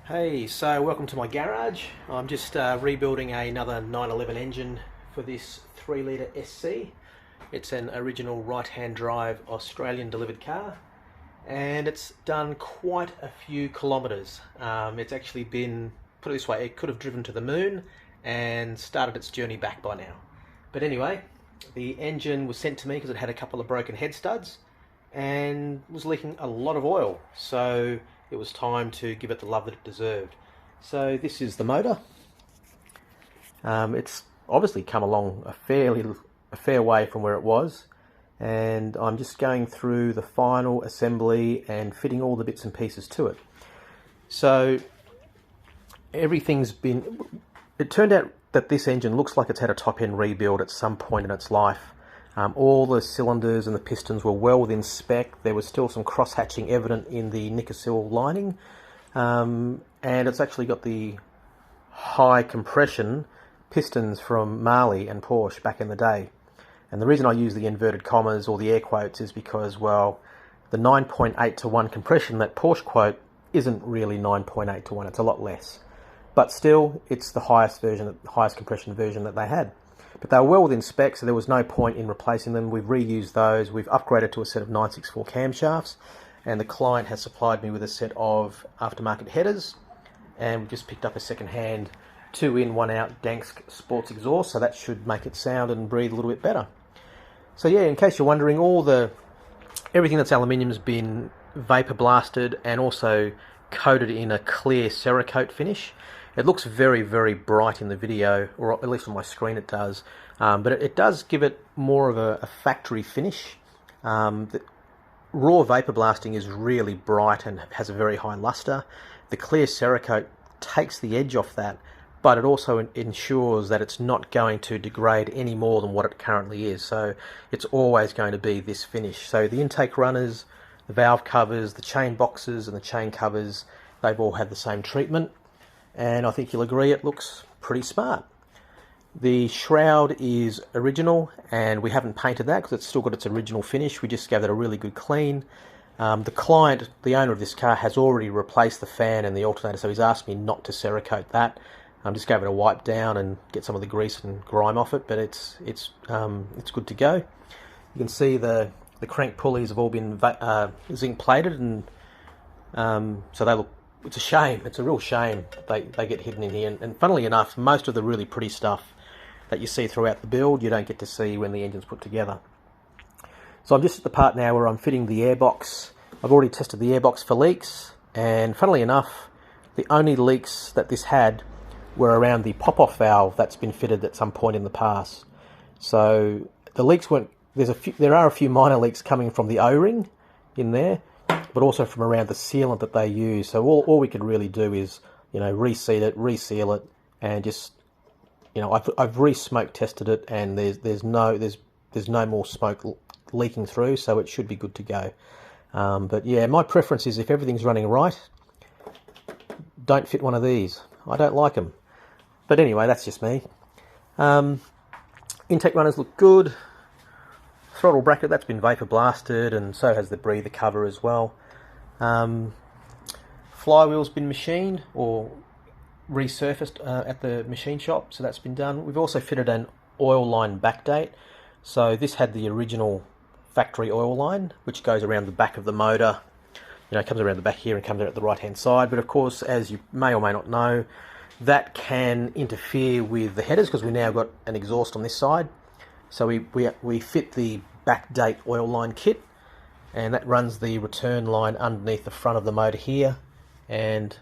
Hey, so welcome to my garage. I'm just rebuilding another 911 engine for this 3 litre SC. It's an original right-hand drive Australian delivered car, and it's done quite a few kilometres. It's actually been, put it this way, it could have driven to the moon and started its journey back by now. But anyway, the engine was sent to me because it had a couple of broken head studs and was leaking a lot of oil, so it was time to give it the love that it deserved. So this is the motor. It's obviously come along a fair way from where it was, and I'm just going through the final assembly and fitting all the bits and pieces to it. So everything's been, it turned out that this engine looks like it's had a top end rebuild at some point in its life. All the cylinders and the pistons were well within spec. There was still some cross-hatching evident in the Nickel lining, and it's actually got the high compression pistons from Marley and Porsche back in the day. And the reason I use the inverted commas or the air quotes is because, well, the 9.8 to 1 compression that Porsche quote isn't really 9.8 to 1, it's a lot less. But still, it's the highest compression version that they had. But they were well within spec, so there was no point in replacing them. We've reused those. We've upgraded to a set of 964 camshafts, and the client has supplied me with a set of aftermarket headers, and we've just picked up a second-hand 2-in, 1-out Dansk sports exhaust, so that should make it sound and breathe a little bit better. So yeah, in case you're wondering, everything that's aluminium has been vapor blasted and also coated in a clear Cerakote finish. It looks very, very bright in the video, or at least on my screen it does, but it does give it more of a factory finish. The raw vapor blasting is really bright and has a very high luster. The clear Cerakote takes the edge off that, but it also ensures that it's not going to degrade any more than what it currently is. So it's always going to be this finish. So the intake runners, the valve covers, the chain boxes and the chain covers, they've all had the same treatment. And I think you'll agree it looks pretty smart. The shroud is original, and we haven't painted that because it's still got its original finish. We just gave it a really good clean. The client, the owner of this car, has already replaced the fan and the alternator, so he's asked me not to Cerakote that. Just gave it a wipe down and get some of the grease and grime off it, but it's good to go. You can see the crank pulleys have all been zinc plated, and so they look. It's a shame. It's a real shame they get hidden in here. And funnily enough, most of the really pretty stuff that you see throughout the build, you don't get to see when the engine's put together. So I'm just at the part now where I'm fitting the airbox. I've already tested the airbox for leaks, and funnily enough, the only leaks that this had were around the pop-off valve that's been fitted at some point in the past. So the leaks weren't. There are a few minor leaks coming from the O-ring in there, but also from around the sealant that they use. So all we could really do is, reseat it, reseal it, and just, I've re-smoke tested it, and there's no more smoke leaking through, so it should be good to go. But yeah, my preference is if everything's running right, don't fit one of these. I don't like them. But anyway, that's just me. Intake runners look good. Throttle bracket, that's been vapor blasted, and so has the breather cover as well. Flywheel's been machined or resurfaced at the machine shop, so that's been done. We've also fitted an oil line backdate. So this had the original factory oil line, which goes around the back of the motor. It comes around the back here and comes out at the right hand side. But of course, as you may or may not know, that can interfere with the headers because we now got an exhaust on this side. So we fit the backdate oil line kit, and that runs the return line underneath the front of the motor here and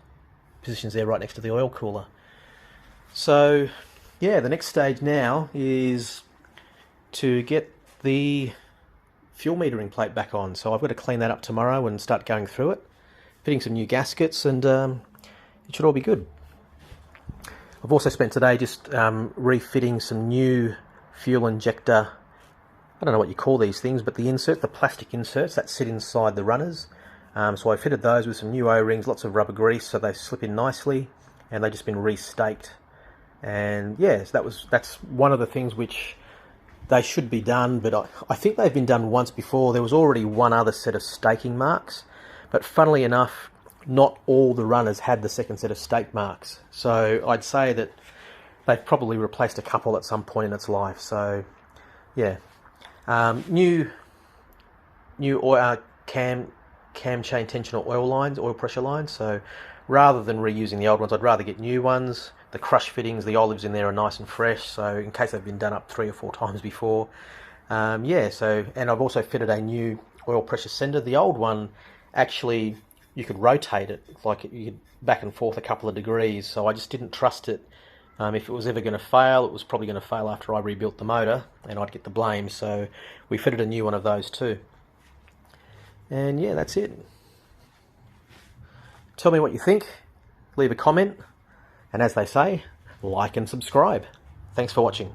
positions there right next to the oil cooler. So yeah, the next stage now is to get the fuel metering plate back on. So I've got to clean that up tomorrow and start going through it, fitting some new gaskets, and it should all be good. I've also spent today just refitting some new fuel injector, I don't know what you call these things, but the plastic inserts that sit inside the runners. So I fitted those with some new O-rings, lots of rubber grease, so they slip in nicely, and they've just been restaked. And yes, that's one of the things which they should be done, but I think they've been done once before. There was already one other set of staking marks, but funnily enough, not all the runners had the second set of stake marks. So I'd say that they've probably replaced a couple at some point in its life. So yeah, new oil, cam chain tensioner oil lines, oil pressure lines. So rather than reusing the old ones, I'd rather get new ones. The crush fittings, the olives in there are nice and fresh, so in case they've been done up 3 or 4 times before. Yeah, so, and I've also fitted a new oil pressure sender. The old one, actually, you could rotate it, like you could back and forth a couple of degrees, so I just didn't trust it. If it was ever going to fail, it was probably going to fail after I rebuilt the motor, and I'd get the blame, so we fitted a new one of those too. And yeah, that's it. Tell me what you think, leave a comment, and as they say, like and subscribe. Thanks for watching.